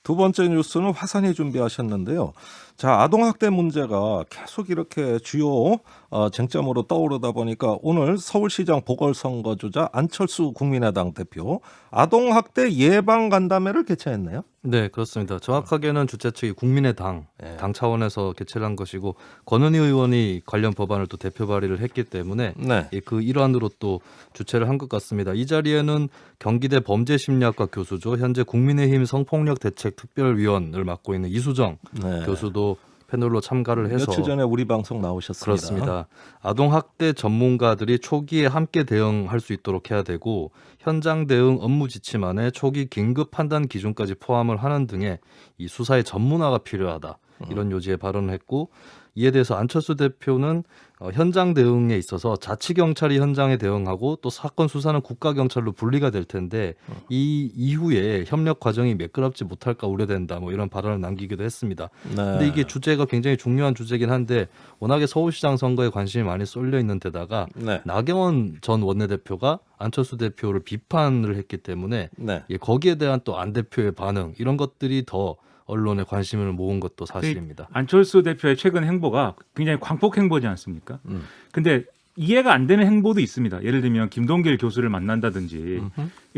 두 번째 뉴스는 화산이 준비하셨는데요. 자, 아동학대 문제가 계속 이렇게 주요 쟁점으로 떠오르다 보니까 오늘 서울시장 보궐선거 주자 안철수 국민의당 대표 아동학대 예방 간담회를 개최했네요. 네, 그렇습니다. 정확하게는 주최 측이 국민의당, 네. 당 차원에서 개최를 한 것이고 권은희 의원이 관련 법안을 또 대표 발의를 했기 때문에 네. 그 일환으로 또 주최를 한 것 같습니다. 이 자리에는 경기대 범죄심리학과 교수죠. 현재 국민의힘 성폭력 대책 특별위원을 맡고 있는 이수정 네. 교수도 패널로 참가를 해서 며칠 전에 우리 방송 나오셨습니다. 그렇습니다. 아동학대 전문가들이 초기에 함께 대응할 수 있도록 해야 되고 현장 대응 업무 지침안에 초기 긴급 판단 기준까지 포함을 하는 등의 이 수사의 전문화가 필요하다. 이런 요지에 발언을 했고 이에 대해서 안철수 대표는 현장 대응에 있어서 자치경찰이 현장에 대응하고 또 사건 수사는 국가경찰로 분리가 될 텐데 이 이후에 협력 과정이 매끄럽지 못할까 우려된다. 뭐 이런 발언을 남기기도 했습니다. 네. 근데 이게 주제가 굉장히 중요한 주제긴 한데 워낙에 서울시장 선거에 관심이 많이 쏠려 있는 데다가 네. 나경원 전 원내대표가 안철수 대표를 비판을 했기 때문에 네. 거기에 대한 또 안 대표의 반응 이런 것들이 더 언론의 관심을 모은 것도 사실입니다. 안철수 대표의 최근 행보가 굉장히 광폭 행보지 않습니까? 근데 이해가 안 되는 행보도 있습니다. 예를 들면 김동길 교수를 만난다든지.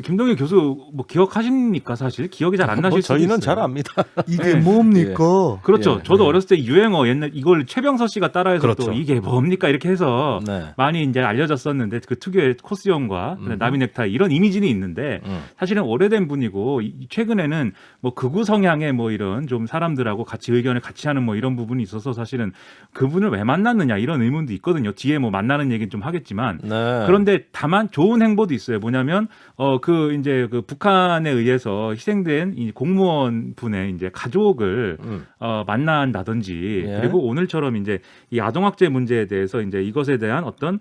김동길 교수 뭐 기억하십니까? 사실 기억이 잘 안 나실 수도 저희는 있어요. 잘 압니다. 이게 네. 뭡니까? 그렇죠. 예. 저도 어렸을 때 유행어 옛날 이걸 최병서 씨가 따라해서 그렇죠. 또 이게 뭡니까 이렇게 해서 네. 많이 이제 알려졌었는데 그 특유의 코스염과 나비 넥타이 이런 이미지는 있는데 사실은 오래된 분이고 최근에는 뭐 극우 성향의 뭐 이런 좀 사람들하고 같이 의견을 같이 하는 뭐 이런 부분이 있어서 사실은 그분을 왜 만났느냐 이런 의문도 있거든요. 뒤에 뭐 만나는 얘기는 좀 하겠지만 네. 그런데 다만 좋은 행보도 있어요. 뭐냐면 그 이제 그 북한에 의해서 희생된 이 공무원 분의 이제 가족을 만난다든지 예. 그리고 오늘처럼 이제 이 아동학대 문제에 대해서 이제 이것에 대한 어떤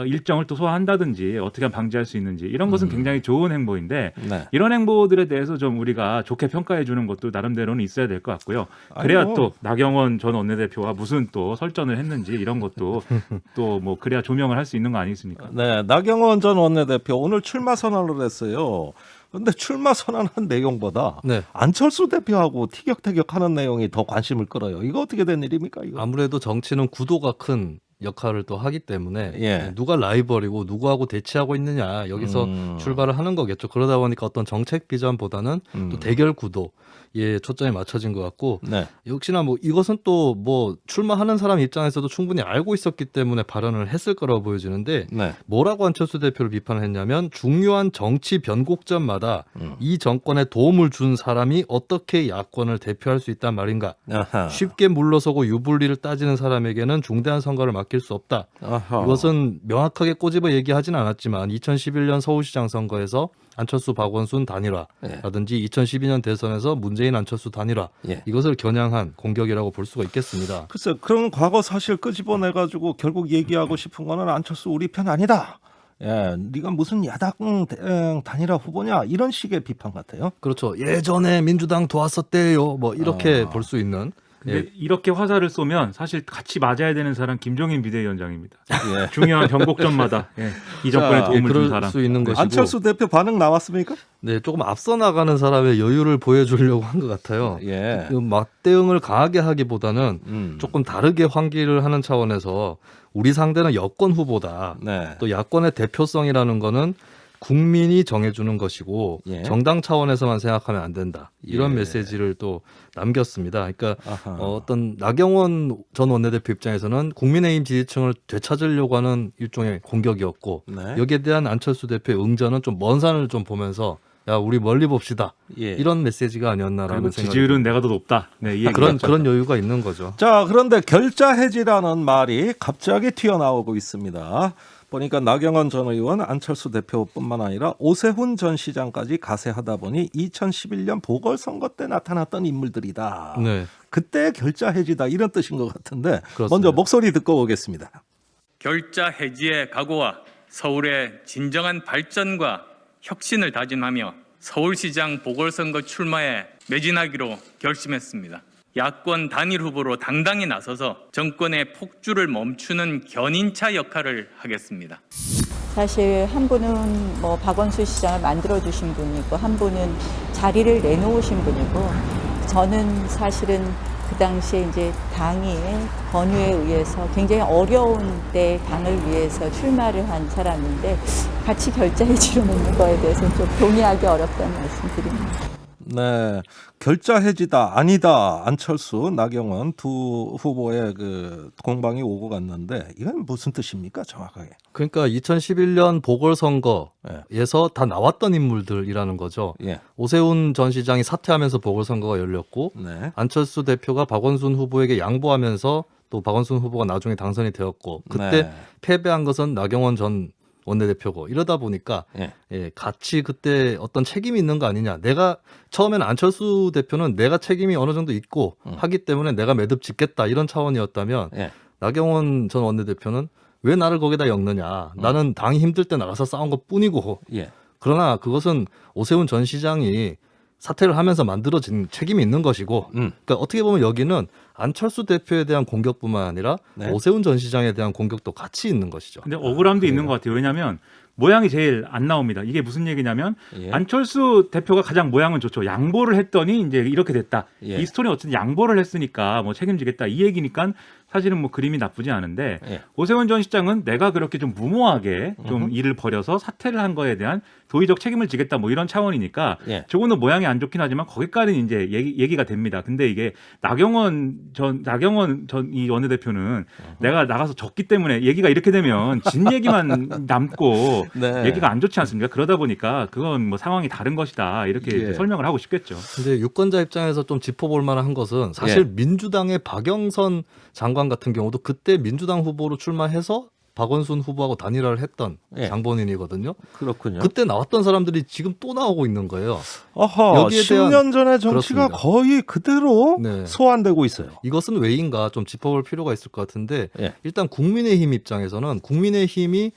일정을 또 소화한다든지 어떻게 하면 방지할 수 있는지 이런 것은 굉장히 좋은 행보인데 네. 이런 행보들에 대해서 좀 우리가 좋게 평가해 주는 것도 나름대로는 있어야 될 것 같고요. 그래야 아이고. 또 나경원 전 원내대표와 무슨 또 설전을 했는지 이런 것도 또 뭐 그래야 조명을 할 수 있는 거 아니겠습니까? 네, 나경원 전 원내대표 오늘 출마 선언을 했어요. 근데 출마 선언한 내용보다 네. 안철수 대표하고 티격태격하는 내용이 더 관심을 끌어요. 이거 어떻게 된 일입니까? 이거? 아무래도 정치는 구도가 큰 역할을 또 하기 때문에 예. 누가 라이벌이고 누구하고 대치하고 있느냐 여기서 출발을 하는 거겠죠. 그러다 보니까 어떤 정책 비전보다는 또 대결 구도에 초점이 맞춰진 것 같고 네. 역시나 뭐 이것은 또 뭐 출마하는 사람 입장에서도 충분히 알고 있었기 때문에 발언을 했을 거라고 보여지는데 네. 뭐라고 안철수 대표를 비판을 했냐면 중요한 정치 변곡점마다 이 정권에 도움을 준 사람이 어떻게 야권을 대표할 수 있단 말인가. 아하. 쉽게 물러서고 유불리를 따지는 사람에게는 중대한 선거를 맡길 수 없다. 아하. 이것은 명확하게 꼬집어 얘기하지는 않았지만 2011년 서울시장 선거에서 안철수 박원순 단일화라든지 2012년 대선에서 문재인 안철수 단일화 예. 이것을 겨냥한 공격이라고 볼 수가 있겠습니다. 글쎄 그런 과거 사실 끄집어내 가지고 결국 얘기하고 싶은 거는 안철수 우리 편 아니다. 예, 네가 무슨 야당 단일화 후보냐 이런 식의 비판 같아요. 그렇죠. 예전에 민주당 도왔었대요. 뭐 이렇게 볼 수 있는. 근데 이렇게 화살을 쏘면 사실 같이 맞아야 되는 사람 김종인 비대위원장입니다. 예. 중요한 변곡점마다 이 정권에 자, 도움을 준 그럴 사람. 수 있는 것이고. 안철수 대표 반응 나왔습니까? 네, 조금 앞서 나가는 사람의 여유를 보여주려고 한 것 같아요. 예. 그 맞대응을 강하게 하기보다는 조금 다르게 환기를 하는 차원에서 우리 상대는 여권 후보다. 네. 또 야권의 대표성이라는 거는 국민이 정해주는 것이고 예. 정당 차원에서만 생각하면 안 된다. 이런 예. 메시지를 또 남겼습니다. 그러니까 아하. 어떤 나경원 전 원내대표 입장에서는 국민의힘 지지층을 되찾으려고 하는 일종의 공격이었고 네. 여기에 대한 안철수 대표의 응전은 좀 먼 산을 좀 보면서 야 우리 멀리 봅시다. 예. 이런 메시지가 아니었나라는 그리고 생각이 지지율은 내가 더 높다. 네, 이 얘기 그런 여유가 있는 거죠. 자, 그런데 결자 해지라는 말이 갑자기 튀어나오고 있습니다. 보니까 나경원 전 의원, 안철수 대표뿐만 아니라 오세훈 전 시장까지 가세하다 보니 2011년 보궐선거 때 나타났던 인물들이다. 네. 그때 결자 해지다 이런 뜻인 것 같은데 그렇습니다. 먼저 목소리 듣고 오겠습니다. 결자 해지의 각오와 서울의 진정한 발전과 혁신을 다짐하며 서울시장 보궐선거 출마에 매진하기로 결심했습니다. 야권 단일 후보로 당당히 나서서 정권의 폭주를 멈추는 견인차 역할을 하겠습니다. 사실 한 분은 뭐 박원순 시장을 만들어 주신 분이고 한 분은 자리를 내놓으신 분이고 저는 사실은 그 당시에 이제 당이 권유에 의해서 굉장히 어려운 때 당을 위해서 출마를 한 사람인데 같이 결자해지로 놓는 거에 대해서 좀 동의하기 어렵다는 말씀 드립니다. 네, 결자 해지다 아니다 안철수 나경원 두 후보의 그 공방이 오고 갔는데 이건 무슨 뜻입니까 정확하게? 그러니까 2011년 보궐선거에서 다 나왔던 인물들이라는 거죠. 예, 오세훈 전 시장이 사퇴하면서 보궐선거가 열렸고 네, 안철수 대표가 박원순 후보에게 양보하면서 또 박원순 후보가 나중에 당선이 되었고 그때 네. 패배한 것은 나경원 전 원내대표고 이러다 보니까 예. 같이 그때 어떤 책임이 있는 거 아니냐. 내가 처음에는 안철수 대표는 내가 책임이 어느 정도 있고 하기 때문에 내가 매듭 짓겠다 이런 차원이었다면 예. 나경원 전 원내대표는 왜 나를 거기다 엮느냐. 나는 당이 힘들 때 나가서 싸운 것 뿐이고 예. 그러나 그것은 오세훈 전 시장이 사퇴를 하면서 만들어진 책임이 있는 것이고 그러니까 어떻게 보면 여기는 안철수 대표에 대한 공격뿐만 아니라 네. 오세훈 전 시장에 대한 공격도 같이 있는 것이죠. 근데 억울함도 있는 것 같아요. 왜냐하면 모양이 제일 안 나옵니다. 이게 무슨 얘기냐면 예. 안철수 대표가 가장 모양은 좋죠. 양보를 했더니 이제 이렇게 됐다. 예. 이 스토리는 어쨌든 양보를 했으니까 뭐 책임지겠다 이 얘기니까 사실은 뭐 그림이 나쁘지 않은데 예. 오세훈 전 시장은 내가 그렇게 좀 무모하게 좀 일을 벌여서 사퇴를 한 거에 대한 도의적 책임을 지겠다 뭐 이런 차원이니까 예. 조금은 모양이 안 좋긴 하지만 거기까지는 이제 얘기가 됩니다. 근데 이게 나경원 전 이 원내대표는 내가 나가서 졌기 때문에 얘기가 이렇게 되면 진 얘기만 남고 네. 얘기가 안 좋지 않습니까? 그러다 보니까 그건 뭐 상황이 다른 것이다 이렇게 예. 설명을 하고 싶겠죠. 근데 유권자 입장에서 좀 짚어볼 만한 것은 사실 예. 민주당의 박영선 장관 같은 경우도 그때 민주당 후보로 출마해서 박원순 후보하고 단일화를 했던 예. 장본인이거든요. 그렇군요. 그때 나왔던 사람들이 지금 또 나오고 있는 거예요. 아하, 여기에 대한 10년 전의 정치가 그렇습니다. 거의 그대로 네. 소환되고 있어요. 이것은 왜인가 좀 짚어볼 필요가 있을 것 같은데 예. 일단 국민의힘 입장에서는 국민의힘이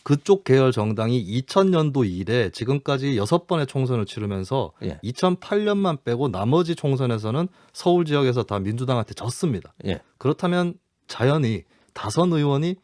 그쪽 계열 정당이 2000년도 이래 지금까지 6번의 총선을 치르면서 예. 2008년만 빼고 나머지 총선에서는 서울 지역에서 다 민주당한테 졌습니다. 예. 그렇다면 자연히 다선 의원이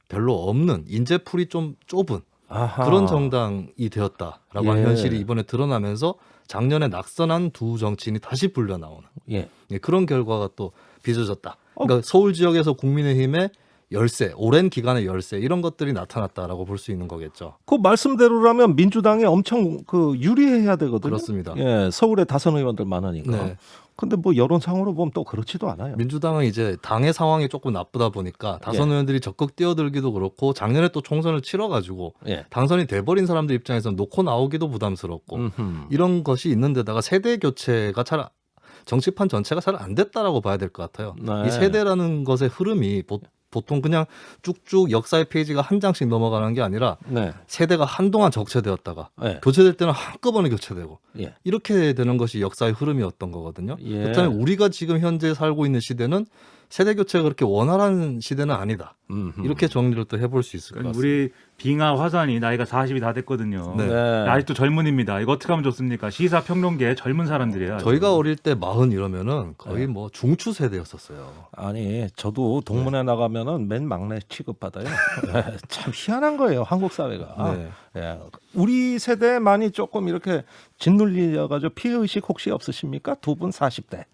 별로 없는 인재풀이 좀 좁은 아하. 그런 정당이 되었다라고 하는 예. 현실이 이번에 드러나면서 작년에 낙선한 두 정치인이 다시 불려 나오는 예. 그런 결과가 또 빚어졌다. 그러니까 서울 지역에서 국민의힘의 열세, 오랜 기간의 열세 이런 것들이 나타났다라고 볼 수 있는 거겠죠. 그 말씀대로라면 민주당이 엄청 그 유리해야 되거든요. 그렇습니다. 예, 서울에 다선 의원들 많으니까. 네. 근데 뭐 여론상으로 보면 또 그렇지도 않아요. 민주당은 이제 당의 상황이 조금 나쁘다 보니까 다선 예. 의원들이 적극 뛰어들기도 그렇고 작년에 또 총선을 치러가지고 예. 당선이 돼버린 사람들 입장에서는 놓고 나오기도 부담스럽고 음흠. 이런 것이 있는데다가 세대 교체가 정치판 전체가 잘 안 됐다라고 봐야 될 것 같아요. 네. 이 세대라는 것의 흐름이 보통 그냥 쭉쭉 역사의 페이지가 한 장씩 넘어가는 게 아니라 네. 세대가 한동안 적체되었다가 예. 교체될 때는 한꺼번에 교체되고 예. 이렇게 되는 것이 역사의 흐름이었던 거거든요. 예. 그렇다면 우리가 지금 현재 살고 있는 시대는 세대 교체가 그렇게 원활한 시대는 아니다. 음흠. 이렇게 정리를 또 해볼 수 있을 것 같습니다. 우리 빙하 화산이 나이가 40이 다 됐거든요. 네. 네. 아직도 젊은입니다. 이거 어떻게 하면 좋습니까? 시사 평론계 젊은 사람들이에요. 저희가 어릴 때 40 이러면은 거의 뭐 중추 세대였었어요. 아니 저도 동문회 나가면은 맨 막내 취급받아요. 예, 참 희한한 거예요 한국 사회가. 네. 예, 우리 세대만이 조금 이렇게 짓눌려가지고 피해 의식 혹시 없으십니까? 두 분 40대.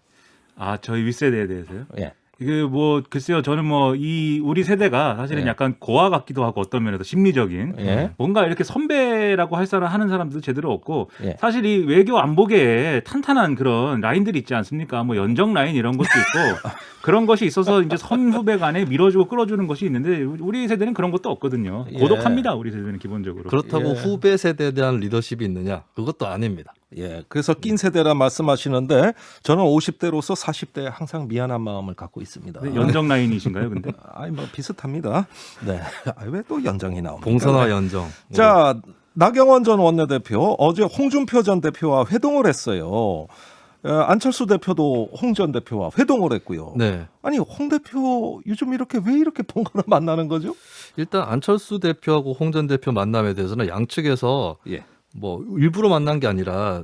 아, 저희 윗세대에 대해서요? 예. 이게 뭐 글쎄요. 저는 뭐 이 우리 세대가 사실은 예. 약간 고아 같기도 하고 어떤 면에서 심리적인 예. 뭔가 이렇게 선배라고 할 사람 하는 사람들도 제대로 없고 예. 사실 이 외교 안보계에 탄탄한 그런 라인들이 있지 않습니까? 뭐 연정 라인 이런 것도 있고 그런 것이 있어서 이제 선후배 간에 밀어주고 끌어주는 것이 있는데 우리 세대는 그런 것도 없거든요. 예. 고독합니다. 우리 세대는 기본적으로. 그렇다고 예. 후배 세대에 대한 리더십이 있느냐? 그것도 아닙니다. 예, 그래서 낀 세대라 말씀하시는데 저는 50대로서 40대에 항상 미안한 마음을 갖고 있습니다. 네, 연정 라인이신가요, 근데? 아니 뭐 비슷합니다. 네, 왜 또 연정이 나옵니까? 봉선화 연정. 자, 나경원 전 원내대표 어제 홍준표 전 대표와 회동을 했어요. 안철수 대표도 홍 전 대표와 회동을 했고요. 네. 아니 홍 대표 요즘 이렇게 왜 이렇게 번갈아 만나는 거죠? 일단 안철수 대표하고 홍 전 대표 만남에 대해서는 양측에서 예. 뭐 일부러 만난 게 아니라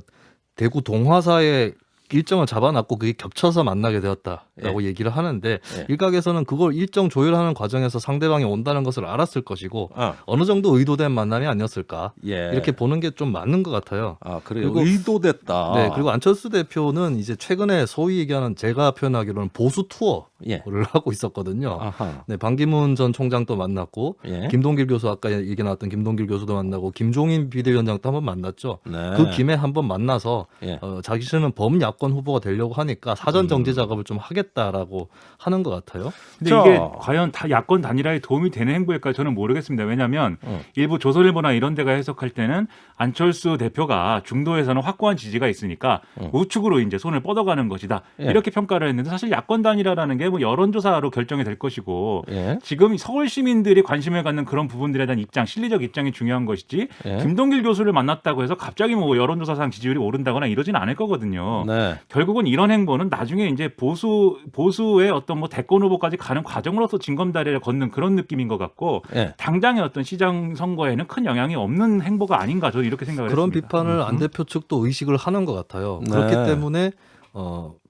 대구 동화사에 일정을 잡아놨고 그게 겹쳐서 만나게 되었다라고 얘기를 하는데 예. 일각에서는 그걸 일정 조율하는 과정에서 상대방이 온다는 것을 알았을 것이고 아, 어느 정도 의도된 만남이 아니었을까 예. 이렇게 보는 게 좀 맞는 것 같아요. 아, 그래요. 그리고- 의도됐다. 네, 그리고 안철수 대표는 이제 최근에 소위 얘기하는 제가 표현하기로는 보수 투어를 예. 하고 있었거든요. 아하. 네, 반기문 전 총장도 만났고 예. 김동길 교수 아까 얘기 나왔던 김동길 교수도 만나고 김종인 비대위원장도 한번 만났죠. 네. 그 김에 한번 만나서 예. 자기는 범야권 후보가 되려고 하니까 사전 정제 작업을 좀 하겠다라고 하는 것 같아요. 근데 자. 이게 과연 다 야권 단일화에 도움이 되는 행보일까 저는 모르겠습니다. 왜냐하면 일부 조선일보나 이런 데가 해석할 때는 안철수 대표가 중도에서는 확고한 지지가 있으니까 우측으로 이제 손을 뻗어가는 것이다. 예. 이렇게 평가를 했는데 사실 야권 단일화라는 게 뭐 여론조사로 결정이 될 것이고 예. 지금 서울 시민들이 관심을 갖는 그런 부분들에 대한 입장, 실리적 입장이 중요한 것이지 예. 김동길 교수를 만났다고 해서 갑자기 뭐 여론조사상 지지율이 오른다거나 이러진 않을 거거든요. 네. 결국은 이런 행보는 나중에 이제 보수의 어떤 뭐 대권 후보까지 가는 과정으로서 징검다리를 걷는 그런 느낌인 것 같고 예. 당장의 어떤 시장 선거에는 큰 영향이 없는 행보가 아닌가 저는 이렇게 생각을 그런 했습니다. 비판을 안 대표 측도 의식을 하는 것 같아요. 네. 그렇기 때문에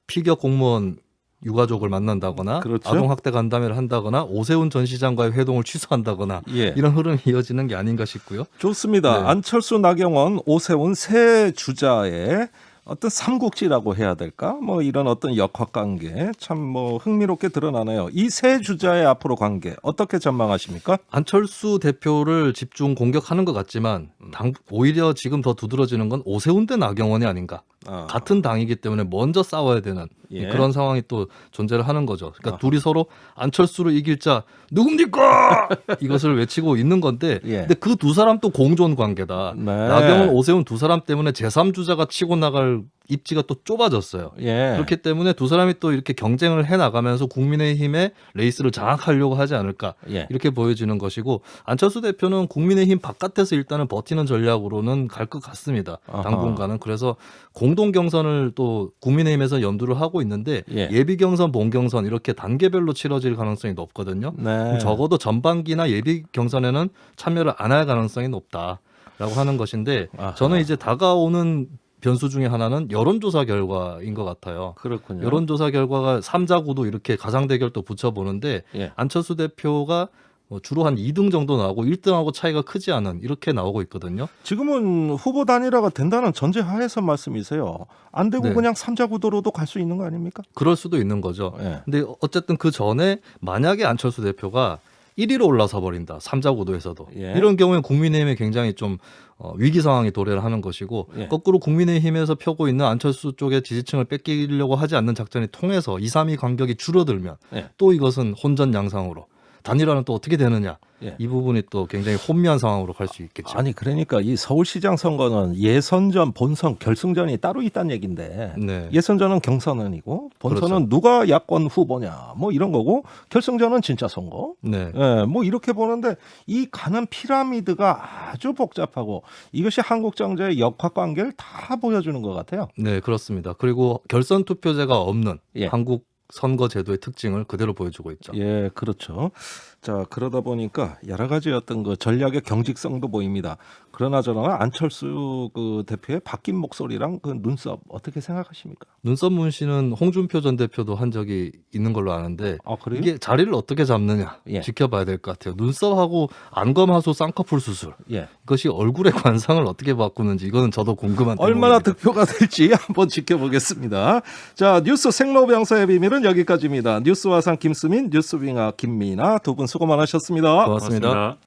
피격 공무원 유가족을 만난다거나 그렇죠. 아동학대 간담회를 한다거나 오세훈 전 시장과의 회동을 취소한다거나 예. 이런 흐름이 이어지는 게 아닌가 싶고요. 좋습니다. 네. 안철수, 나경원, 오세훈 세 주자의 어떤 삼국지라고 해야 될까? 뭐 이런 어떤 역학관계 참 뭐 흥미롭게 드러나네요. 이 세 주자의 앞으로 관계 어떻게 전망하십니까? 안철수 대표를 집중 공격하는 것 같지만 오히려 지금 더 두드러지는 건 오세훈 대 나경원이 아닌가. 아, 같은 당이기 때문에 먼저 싸워야 되는 예. 그런 상황이 또 존재를 하는 거죠. 그러니까 아하. 둘이 서로 안철수를 이길 자 누굽니까? 이것을 외치고 있는 건데 예. 근데 그 두 사람 또 공존 관계다. 네. 나경원, 오세훈 두 사람 때문에 제3주자가 치고 나갈 입지가 또 좁아졌어요. 예. 그렇기 때문에 두 사람이 또 이렇게 경쟁을 해 나가면서 국민의힘의 레이스를 장악하려고 하지 않을까 예. 이렇게 보여지는 것이고 안철수 대표는 국민의힘 바깥에서 일단은 버티는 전략으로는 갈 것 같습니다. 아하. 당분간은 그래서 공동 경선을 또 국민의힘에서 염두를 하고 있는데 예. 예비 경선, 본 경선 이렇게 단계별로 치러질 가능성이 높거든요. 네. 적어도 전반기나 예비 경선에는 참여를 안 할 가능성이 높다라고 하는 것인데 아하. 저는 이제 다가오는 변수 중에 하나는 여론조사 결과인 것 같아요. 그렇군요. 여론조사 결과가 3자 구도 이렇게 가상대결도 붙여보는데 예. 안철수 대표가 뭐 주로 한 2등 정도 나오고 1등하고 차이가 크지 않은 이렇게 나오고 있거든요. 지금은 후보 단일화가 된다는 전제 하에서 말씀이세요. 안 되고 네. 그냥 삼자 구도로도 갈 수 있는 거 아닙니까? 그럴 수도 있는 거죠. 예. 근데 어쨌든 그 전에 만약에 안철수 대표가 1위로 올라서 버린다. 3자 구도에서도. 예. 이런 경우에 국민의힘에 굉장히 좀 위기 상황이 도래를 하는 것이고 예. 거꾸로 국민의힘에서 펴고 있는 안철수 쪽의 지지층을 뺏기려고 하지 않는 작전이 통해서 2, 3위 간격이 줄어들면 예. 또 이것은 혼전양상으로 단일화는 또 어떻게 되느냐. 예. 이 부분이 또 굉장히 혼미한 상황으로 갈 수 있겠죠. 아니 그러니까 이 서울시장 선거는 예선전, 본선, 결승전이 따로 있다는 얘기인데 네. 예선전은 경선은이고 본선은 그렇죠. 누가 야권 후보냐 뭐 이런 거고 결승전은 진짜 선거. 네. 예, 뭐 이렇게 보는데 이 가는 피라미드가 아주 복잡하고 이것이 한국 정제의 역학관계를 다 보여주는 것 같아요. 네, 그렇습니다. 그리고 결선 투표제가 없는 예. 한국 선거 제도의 특징을 그대로 보여주고 있죠. 예, 그렇죠. 자, 그러다 보니까 여러 가지 어떤 그 전략의 경직성도 보입니다. 그러나저나 안철수 그 대표의 바뀐 목소리랑 그 눈썹 어떻게 생각하십니까? 눈썹 문신은 홍준표 전 대표도 한 적이 있는 걸로 아는데 아, 그래요? 이게 자리를 어떻게 잡느냐 예. 지켜봐야 될 것 같아요. 눈썹하고 안검하수 쌍꺼풀 수술 예. 이것이 얼굴의 관상을 어떻게 바꾸는지 이거는 저도 궁금한 얼마나 대목입니다. 득표가 될지 한번 지켜보겠습니다. 자, 뉴스 생로병사의 비밀은 여기까지입니다. 뉴스화상 김수민, 뉴스윙아 김미나 두 분 수고 많으셨습니다. 고맙습니다.